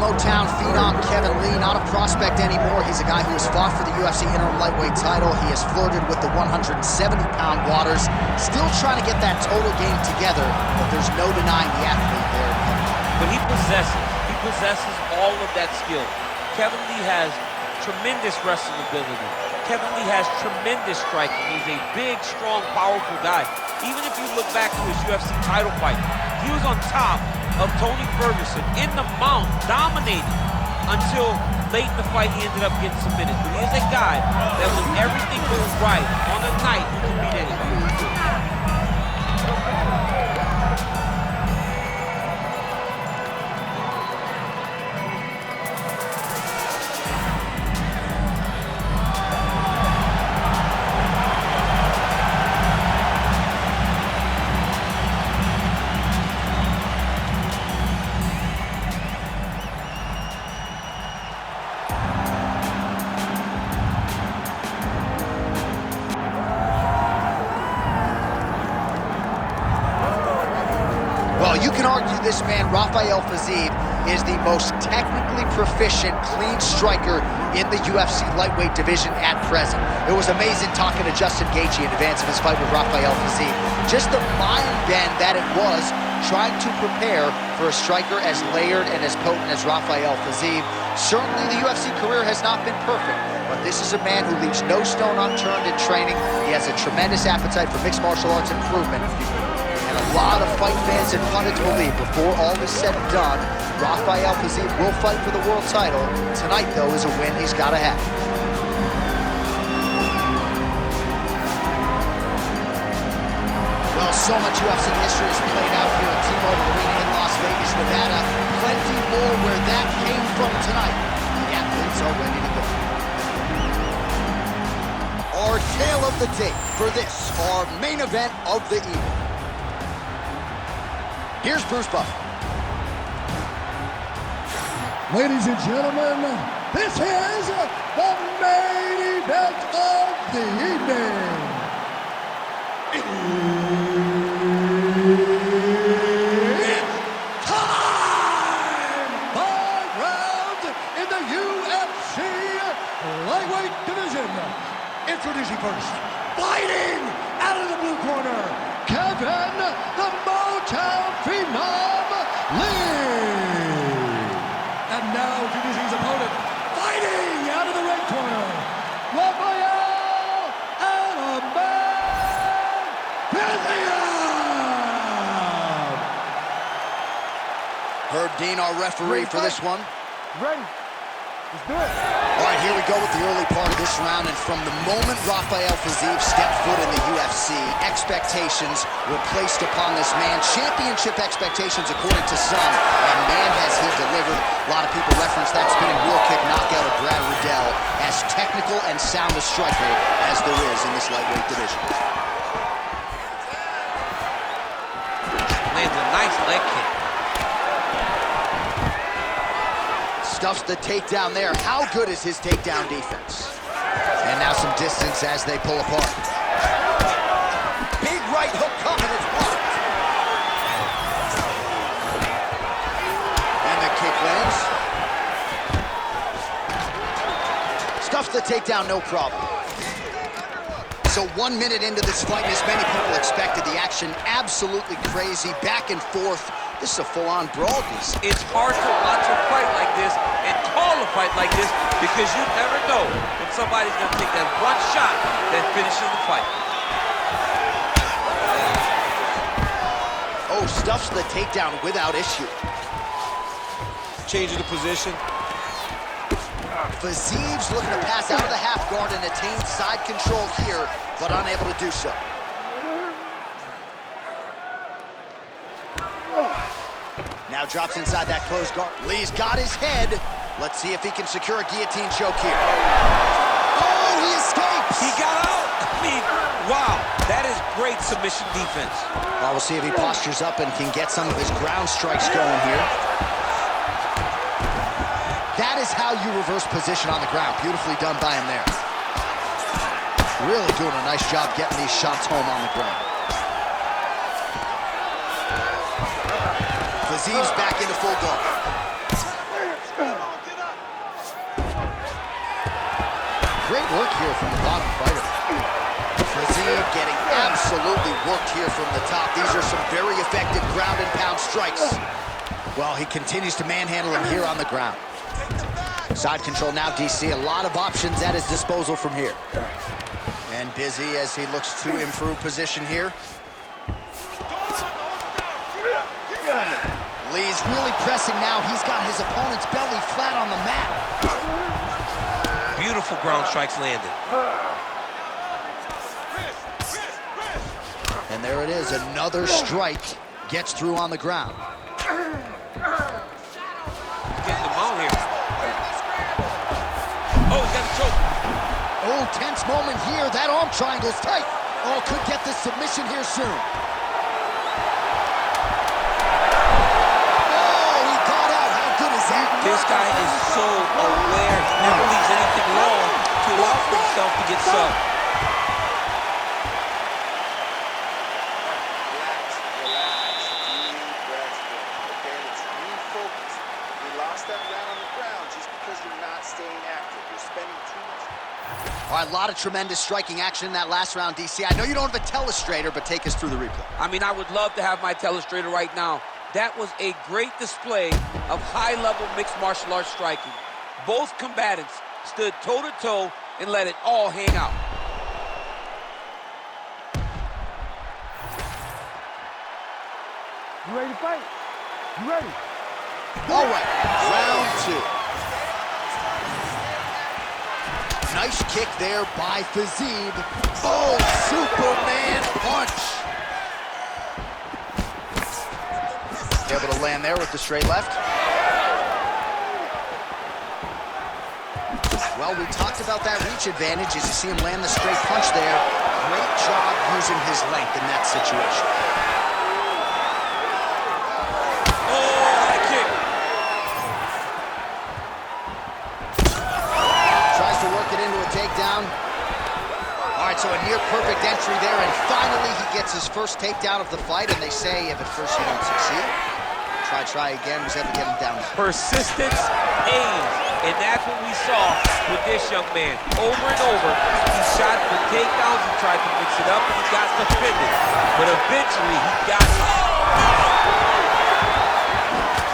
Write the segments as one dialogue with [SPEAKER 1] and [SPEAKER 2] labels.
[SPEAKER 1] Motown phenom Kevin Lee, not a prospect anymore. He's a guy who has fought for the UFC interim lightweight title. He has flirted with the 170-pound waters, still trying to get that total game together, but there's no denying the athlete there.
[SPEAKER 2] But he possesses all of that skill. Kevin Lee has tremendous wrestling ability. Kevin Lee has tremendous striking. He's a big, strong, powerful guy. Even if you look back to his UFC title fight, he was on top of Tony Ferguson in the mount, dominating until late in the fight he ended up getting submitted. But he is a guy that when everything goes right on a night, he can beat anybody.
[SPEAKER 1] Well, you can argue this man, Rafael Fiziev, is the most technically proficient, clean striker in the UFC lightweight division at present. It was amazing talking to Justin Gaethje in advance of his fight with Rafael Fiziev. Just the mind bend that it was trying to prepare for a striker as layered and as potent as Rafael Fiziev. Certainly the UFC career has not been perfect, but this is a man who leaves no stone unturned in training. He has a tremendous appetite for mixed martial arts improvement. And a lot of fight fans and pundits believe before all is said and done, Rafael Fiziev will fight for the world title. Tonight, though, is a win he's got to have. Well, so much UFC history is played out here at T-Mobile Arena in Las Vegas, Nevada. Plenty more where that came from tonight. The athletes are ready to go. Our tale of the tape for this, our main event of the evening. Here's Bruce Buffer.
[SPEAKER 3] Ladies and gentlemen, this is the main event of the evening. It's time! 5 rounds in the UFC lightweight division. Introducing first, fighting out of the blue corner, Kevin the Motown Phenom Lee. And now introducing his opponent, fighting out of the red corner, Rafael Fiziev.
[SPEAKER 1] Herb Dean, our referee for this one.
[SPEAKER 3] Ready? Let's do it.
[SPEAKER 1] All right, here we go with the early part of this round, and from the moment Rafael Fiziev stepped foot in the UFC, expectations were placed upon this man. Championship expectations, according to some, and man, has he delivered. A lot of people reference that spinning wheel kick knockout of Brad Riddell as technical and sound a striker as there is in this lightweight division.
[SPEAKER 2] Lands a nice leg kick.
[SPEAKER 1] Stuffs the takedown there. How good is his takedown defense? And now some distance as they pull apart. Big right hook coming, it's blocked. And the kick lands. Stuffs the takedown, no problem. So 1 minute into this fight, as many people expected, the action absolutely crazy, back and forth. This is a full-on brawl.
[SPEAKER 2] It's hard to watch a fight like this and call a fight like this because you never know when somebody's going to take that one shot that finishes the fight.
[SPEAKER 1] Oh, stuffs the takedown without issue.
[SPEAKER 4] Changing the position.
[SPEAKER 1] Fiziev's looking to pass out of the half guard and attain side control here, but unable to do so. Now drops inside that closed guard. Lee's got his head. Let's see if he can secure a guillotine choke here. Oh, he escapes!
[SPEAKER 2] He got out! I mean, wow, that is great submission defense.
[SPEAKER 1] Well, we'll see if he postures up and can get some of his ground strikes going here. That is how you reverse position on the ground. Beautifully done by him there. Really doing a nice job getting these shots home on the ground. Fiziev's back into full guard. great work here from the bottom fighter. Fiziev getting absolutely worked here from the top. These are some very effective ground and pound strikes. Well, he continues to manhandle him here on the ground. Side control now, DC. A lot of options at his disposal from here. And busy as he looks to improve position here. Lee's really pressing now. He's got his opponent's belly flat on the mat.
[SPEAKER 2] Beautiful ground strikes landed.
[SPEAKER 1] And there it is, another strike gets through on the ground.
[SPEAKER 2] Getting him out here. Oh, he's got a choke.
[SPEAKER 1] Oh, tense moment here. That arm triangle's tight. Oh, could get this submission here soon. Oh, he got out. How good is that?
[SPEAKER 2] This guy is so aware. He never leaves anything wrong to allow for himself to get subbed.
[SPEAKER 1] All right, a lot of tremendous striking action in that last round, DC. I know you don't have a telestrator, but take us through the replay.
[SPEAKER 2] I mean, I would love to have my telestrator right now. That was a great display of high-level mixed martial arts striking. Both combatants stood toe-to-toe and let it all hang out.
[SPEAKER 3] You ready to fight? You ready?
[SPEAKER 1] All right, round two. Nice kick there by Fiziev. Oh, Superman punch. Able to land there with the straight left. Well, we talked about that reach advantage as you see him land the straight punch there. Great job using his length in that situation. Takedown. All right, so a near perfect entry there, and finally he gets his first takedown of the fight, and they say if at first you don't succeed, try again. Was able to get him down.
[SPEAKER 2] Persistence pays, and that's what we saw with this young man. Over and over, he shot for takedowns, he tried to mix it up, and he got defended. But eventually he got it.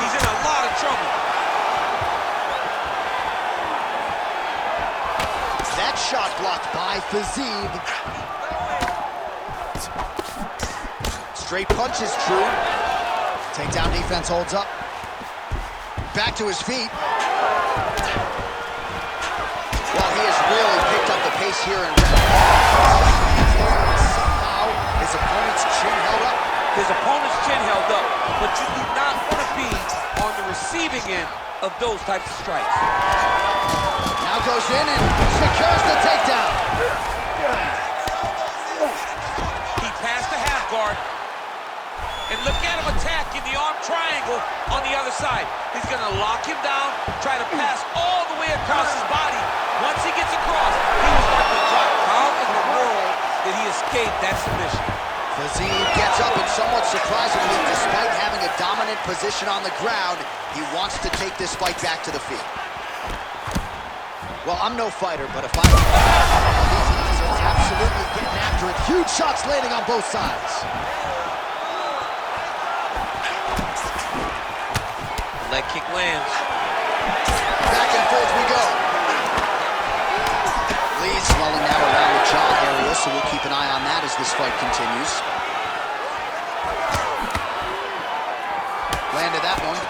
[SPEAKER 2] He's in a lot of trouble.
[SPEAKER 1] Shot blocked by Fiziev. Straight punch is true. Takedown defense holds up. Back to his feet. Well, he has really picked up the pace here in somehow his opponent's chin held up.
[SPEAKER 2] His opponent's chin held up, but you do not want to be on the receiving end of those types of strikes.
[SPEAKER 1] Now goes in and secures the takedown.
[SPEAKER 2] He passed the half guard. And look at him attacking the arm triangle on the other side. He's going to lock him down, try to pass all the way across his body. Once he gets across, he will start to drop. How in the world did he escape that submission?
[SPEAKER 1] Fiziev gets up and somewhat surprisingly, despite having a dominant position on the ground, he wants to take this fight back to the feet. Well, I'm no fighter, but if I were these guys are absolutely getting after it. Huge shots landing on both sides.
[SPEAKER 2] Leg kick lands.
[SPEAKER 1] Back and forth we go. Lee's swelling now around the jaw area, so we'll keep an eye on that as this fight continues. Landed that one.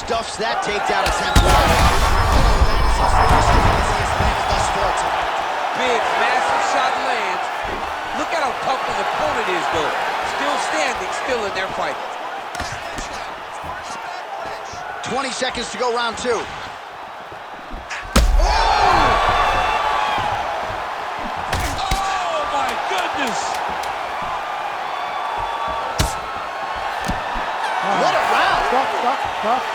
[SPEAKER 1] Stuffs that takedown attempt.
[SPEAKER 2] Big, massive shot lands. Look at how tough his opponent is, though. Still standing, still in their fight.
[SPEAKER 1] 20 seconds to go, round two.
[SPEAKER 2] Oh, my goodness.
[SPEAKER 1] What a round.
[SPEAKER 3] Stop.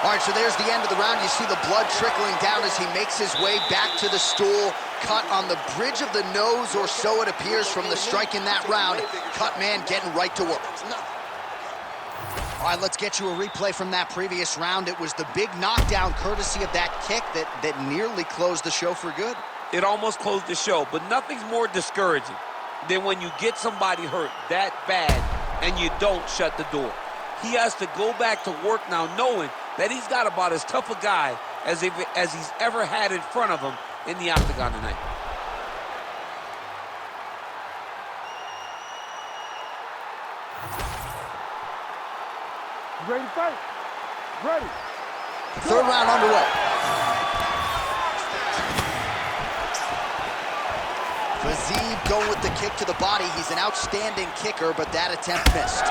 [SPEAKER 1] All right, so there's the end of the round. You see the blood trickling down as he makes his way back to the stool. Cut on the bridge of the nose, or so it appears from the strike in that round. Cut man getting right to work. All right, let's get you a replay from that previous round. It was the big knockdown courtesy of that kick that nearly closed the show for good.
[SPEAKER 2] It almost closed the show, but nothing's more discouraging than when you get somebody hurt that bad and you don't shut the door. He has to go back to work now knowing that he's got about as tough a guy as he's ever had in front of him in the octagon tonight.
[SPEAKER 3] Ready to fight? Ready.
[SPEAKER 1] Third round underway. Fiziev going with the kick to the body. He's an outstanding kicker, but that attempt missed.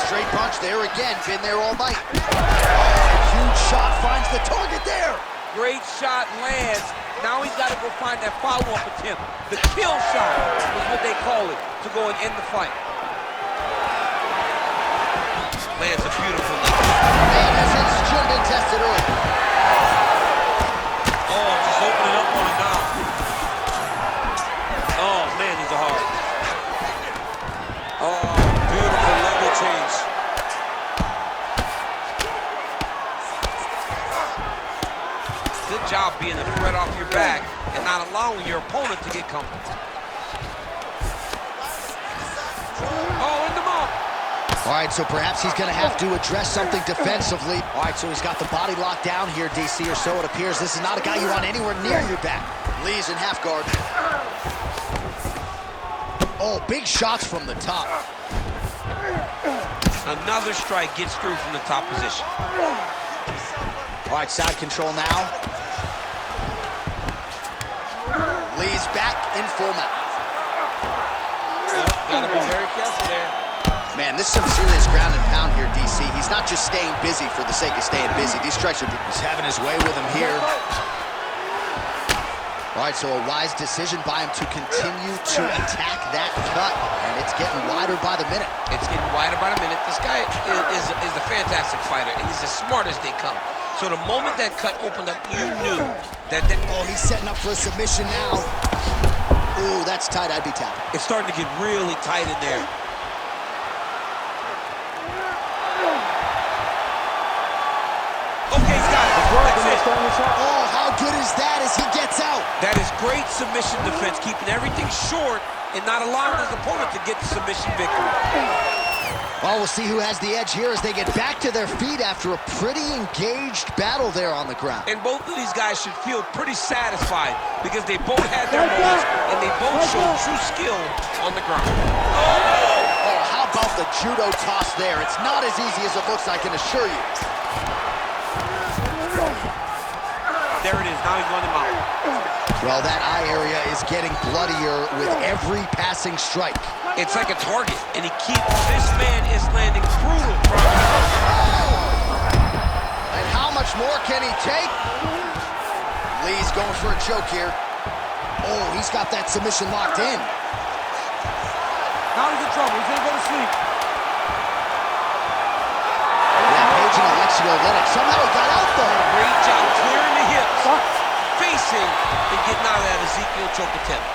[SPEAKER 1] Straight punch there again. Been there all night. Oh, a huge shot finds the target there.
[SPEAKER 2] Great shot lands. Now he's got to go find that follow-up attempt. The kill shot is what they call it to go and end the fight. Lands a beautiful knee.
[SPEAKER 1] Man, this should have been tested early.
[SPEAKER 2] Oh, just opening up on it now. Oh, man, these are hard. Oh, beautiful level change. Good job being a threat off your back and not allowing your opponent to get comfortable. Oh, in the mouth.
[SPEAKER 1] All right, so perhaps he's going to have to address something defensively. All right, so he's got the body locked down here, DC, or so it appears. This is not a guy you want anywhere near your back. Lee's in half guard. Oh, big shots from the top.
[SPEAKER 2] Another strike gets through from the top position.
[SPEAKER 1] All right, side control now. Lee's back in full mount.
[SPEAKER 2] Gotta be very careful there.
[SPEAKER 1] Man, this is some serious ground and pound here, DC. He's not just staying busy for the sake of staying busy. These strikes are he's having his way with him here. All right, so a wise decision by him to continue to attack that cut, and it's getting wider by the minute.
[SPEAKER 2] It's getting wider by the minute. This guy is a fantastic fighter, and he's as smart as they come. So the moment that cut opened up, you knew that...
[SPEAKER 1] Oh, he's setting up for a submission now. Ooh, that's tight. I'd be tapping.
[SPEAKER 2] It's starting to get really tight in there. Okay, he's got it. That's it.
[SPEAKER 1] Oh, how good is that as he gets out?
[SPEAKER 2] That is great submission defense, keeping everything short and not allowing his opponent to get the submission victory.
[SPEAKER 1] Well, we'll see who has the edge here as they get back to their feet after a pretty engaged battle there on the ground.
[SPEAKER 2] And both of these guys should feel pretty satisfied because they both had their moments and they both showed true skill on the ground.
[SPEAKER 1] Oh, how about the judo toss there? It's not as easy as it looks, I can assure you.
[SPEAKER 2] There it is, now he's running him out.
[SPEAKER 1] Well, that eye area is getting bloodier with every passing strike.
[SPEAKER 2] It's like a target, and this man is landing brutal from him.
[SPEAKER 1] And how much more can he take? Lee's going for a choke here. Oh, he's got that submission locked in.
[SPEAKER 2] Now he's in trouble, he's gonna go to sleep.
[SPEAKER 1] Yeah, Page and Alexio let it. Somehow he got out though.
[SPEAKER 2] Great job clearing the hips, facing, and getting out of that Ezekiel choke attempt.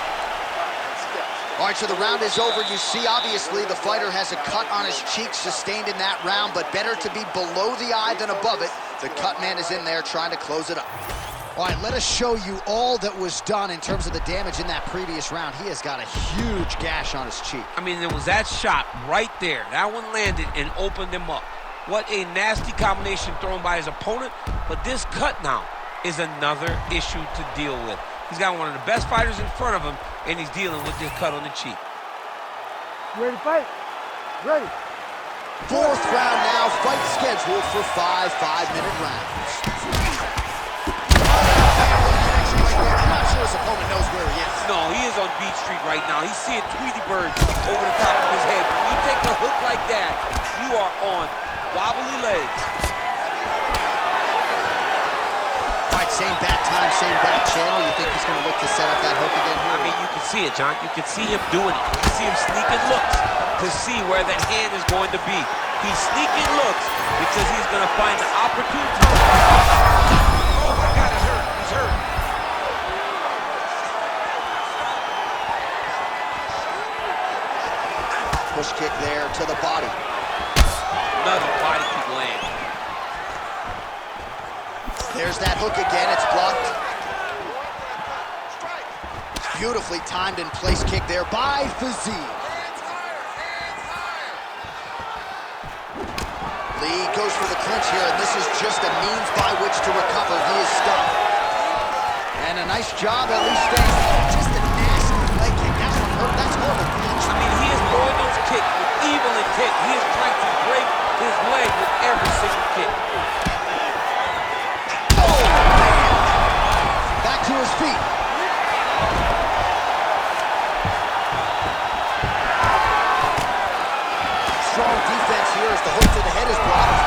[SPEAKER 1] All right, so the round is over. You see, obviously, the fighter has a cut on his cheek sustained in that round, but better to be below the eye than above it. The cut man is in there trying to close it up. All right, let us show you all that was done in terms of the damage in that previous round. He has got a huge gash on his cheek.
[SPEAKER 2] I mean, there was that shot right there. That one landed and opened him up. What a nasty combination thrown by his opponent, but this cut now is another issue to deal with. He's got one of the best fighters in front of him, and he's dealing with this cut on the cheek.
[SPEAKER 3] Ready to fight? Ready.
[SPEAKER 1] Fourth round now, fight scheduled for 5 5-minute rounds. I'm not sure his opponent knows where he is.
[SPEAKER 2] No, he is on Beach Street right now. He's seeing Tweety Bird over the top of his head. When you take a hook like that, you are on wobbly legs.
[SPEAKER 1] All right, same back time, same back channel. You think he's going to look to set up that hook again here?
[SPEAKER 2] I mean, you can see it, John. You can see him doing it. You can see him sneaking looks to see where the hand is going to be. He's sneaking looks because he's going to find the opportune time. Oh, my God, it's hurt. He's hurt.
[SPEAKER 1] Push kick there to the body.
[SPEAKER 2] Another body
[SPEAKER 1] that hook again, it's blocked. Beautifully timed and place kick there by Fiziev. Lee goes for the clinch here, and this is just a means by which to recover. He is stunned. And a nice job at least staying. Just a nasty leg kick. That one hurt. That's horrible.
[SPEAKER 2] I mean, he is throwing those kicks with evil intent. He is trying to break his leg with every single kick.
[SPEAKER 1] Oh, man. Back to his feet. Strong defense here as the hook to the head is blocked.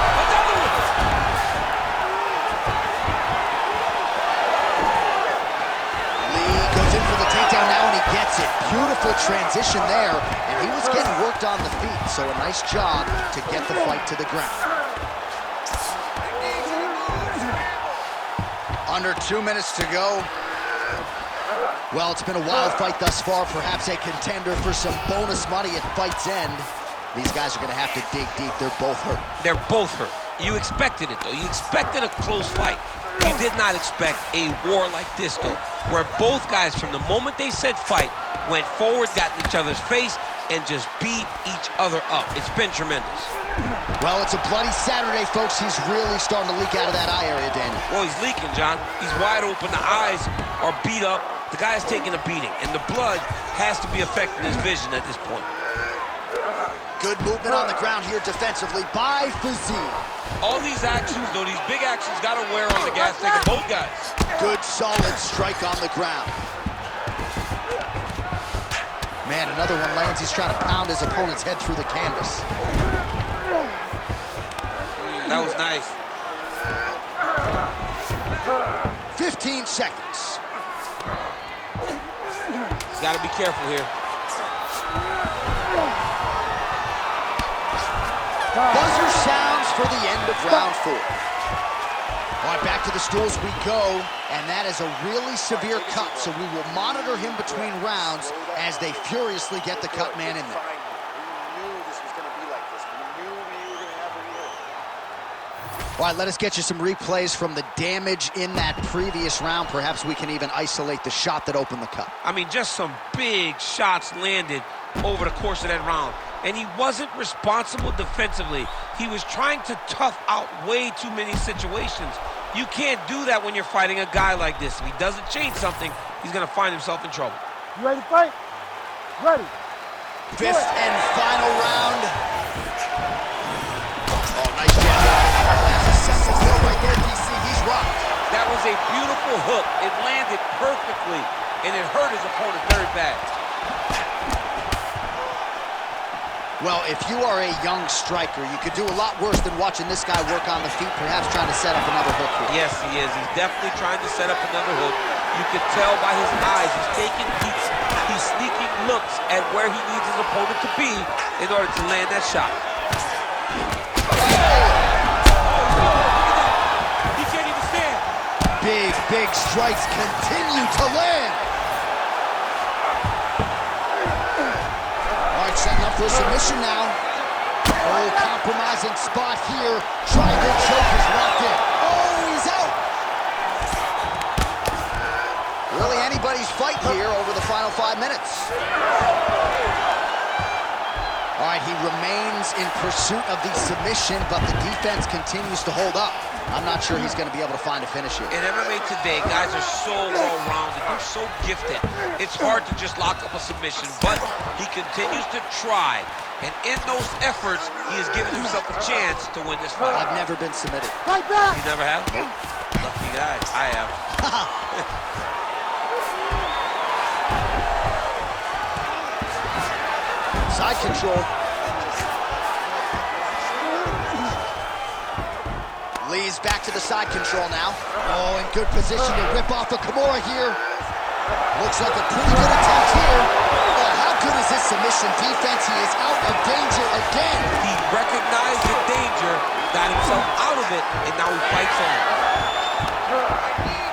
[SPEAKER 1] Lee goes in for the takedown now, and he gets it. Beautiful transition there, and he was getting worked on the feet, so a nice job to get the fight to the ground. Under 2 minutes to go. Well, it's been a wild fight thus far, perhaps a contender for some bonus money at fight's end. These guys are going to have to dig deep. They're both hurt.
[SPEAKER 2] They're both hurt. You expected it, though. You expected a close fight. You did not expect a war like this, though, where both guys, from the moment they said fight, went forward, got in each other's face, and just beat each other up. It's been tremendous.
[SPEAKER 1] Well, it's a bloody Saturday, folks. He's really starting to leak out of that eye area, Daniel.
[SPEAKER 2] Well, he's leaking, John. He's wide open. The eyes are beat up. The guy's taking a beating, and the blood has to be affecting his vision at this point.
[SPEAKER 1] Good movement on the ground here defensively by Fiziev.
[SPEAKER 2] All these actions, though, these big actions, got to wear on the gas tank of both guys.
[SPEAKER 1] Good, solid strike on the ground. Man, another one lands. He's trying to pound his opponent's head through the canvas.
[SPEAKER 2] That was nice.
[SPEAKER 1] 15 seconds.
[SPEAKER 2] He's got to be careful here.
[SPEAKER 1] Buzzer sounds for the end of round 4. All right, back to the stools we go, and that is a really severe cut, so we will monitor him between rounds as they furiously get the cut man in there. All right, let us get you some replays from the damage in that previous round. Perhaps we can even isolate the shot that opened the cut.
[SPEAKER 2] I mean, just some big shots landed over the course of that round. And he wasn't responsible defensively. He was trying to tough out way too many situations. You can't do that when you're fighting a guy like this. If he doesn't change something, he's going to find himself in trouble.
[SPEAKER 4] You ready to fight? Ready.
[SPEAKER 1] Fifth and final round. Oh, nice jab. That's a senseless throw right there, DC. He's rocked.
[SPEAKER 2] That was a beautiful hook. It landed perfectly, and it hurt his opponent very bad.
[SPEAKER 1] Well, if you are a young striker, you could do a lot worse than watching this guy work on the feet, perhaps trying to set up another hook here.
[SPEAKER 2] Yes, he is. He's definitely trying to set up another hook. You can tell by his eyes. He's taking peeks. He's sneaking looks at where he needs his opponent to be in order to land that shot. He can't even stand.
[SPEAKER 1] Big strikes continue to land. Setting up for a submission now. Oh, compromising spot here. Triangle choke is locked in. Oh, he's out. Really anybody's fight here over the final 5 minutes. All right, he remains in pursuit of the submission, but the defense continues to hold up. I'm not sure he's going to be able to find a finish here.
[SPEAKER 2] In MMA today, guys are so well-rounded. They're so gifted. It's hard to just lock up a submission, but he continues to try. And in those efforts, he has given himself a chance to win this fight.
[SPEAKER 1] I've never been submitted.
[SPEAKER 4] Fight back!
[SPEAKER 2] You never have? Lucky guy. I have.
[SPEAKER 1] Side control. Lee's back to the side control now. Oh, in good position to rip off a Kimura here. Looks like a pretty good attempt here. Oh, how good is this submission defense? He is out of danger again.
[SPEAKER 2] He recognized the danger, got himself out of it, and now he fights on.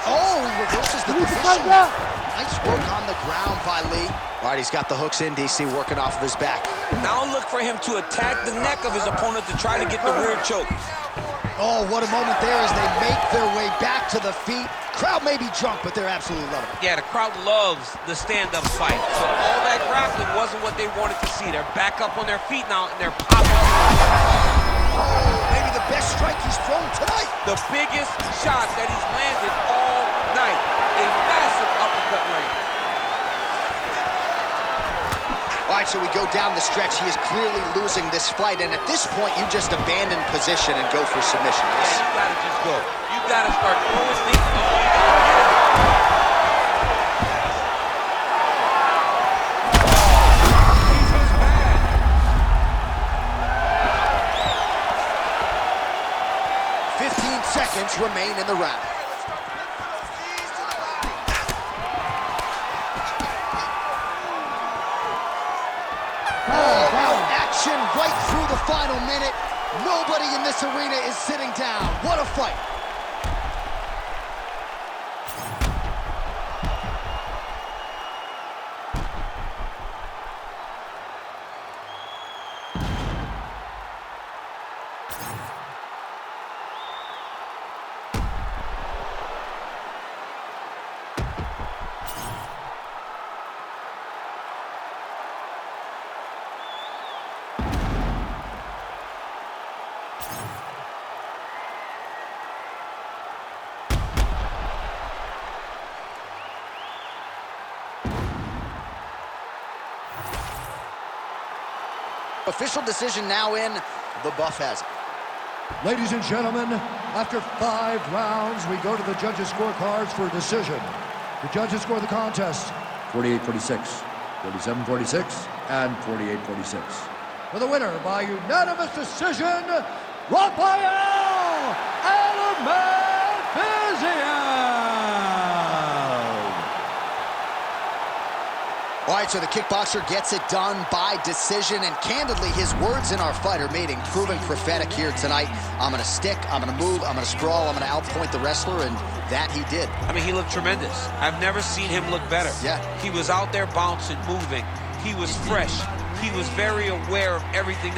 [SPEAKER 1] Oh, he reverses the position. Nice work on the ground by Lee. All right, he's got the hooks in, DC, working off of his back.
[SPEAKER 2] Now look for him to attack the neck of his opponent to try to get the rear choke.
[SPEAKER 1] Oh, what a moment there as they make their way back to the feet. Crowd may be drunk, but they're absolutely loving it.
[SPEAKER 2] Yeah, the crowd loves the stand-up fight. So all that grappling wasn't what they wanted to see. They're back up on their feet now, and they're popping.
[SPEAKER 1] Oh, maybe the best strike he's thrown tonight.
[SPEAKER 2] The biggest shot that he's landed all night. A massive uppercut range.
[SPEAKER 1] All right, so we go down the stretch. He is clearly losing this fight, and at this point, you just abandon position and go for submission.
[SPEAKER 2] Yeah, you gotta just go. You gotta start throwing things up. You gotta get it.
[SPEAKER 1] 15 seconds remain in the round. Action right through the final minute. Nobody in this arena is sitting down. What a fight. Official decision now in. The buff has it.
[SPEAKER 3] Ladies and gentlemen, after 5 rounds, we go to the judges' scorecards for a decision. The judges score the contest 48-46, 47-46, and 48-46. For the winner by unanimous decision, Rafael Fiziev!
[SPEAKER 1] All right, so the kickboxer gets it done by decision, and candidly, his words in our fight are meeting proven prophetic here tonight. I'm going to stick, I'm going to move, I'm going to sprawl, I'm going to outpoint the wrestler, and that he did.
[SPEAKER 2] I mean, he looked tremendous. I've never seen him look better.
[SPEAKER 1] Yeah.
[SPEAKER 2] He was out there bouncing, moving. He was fresh. He was very aware of everything.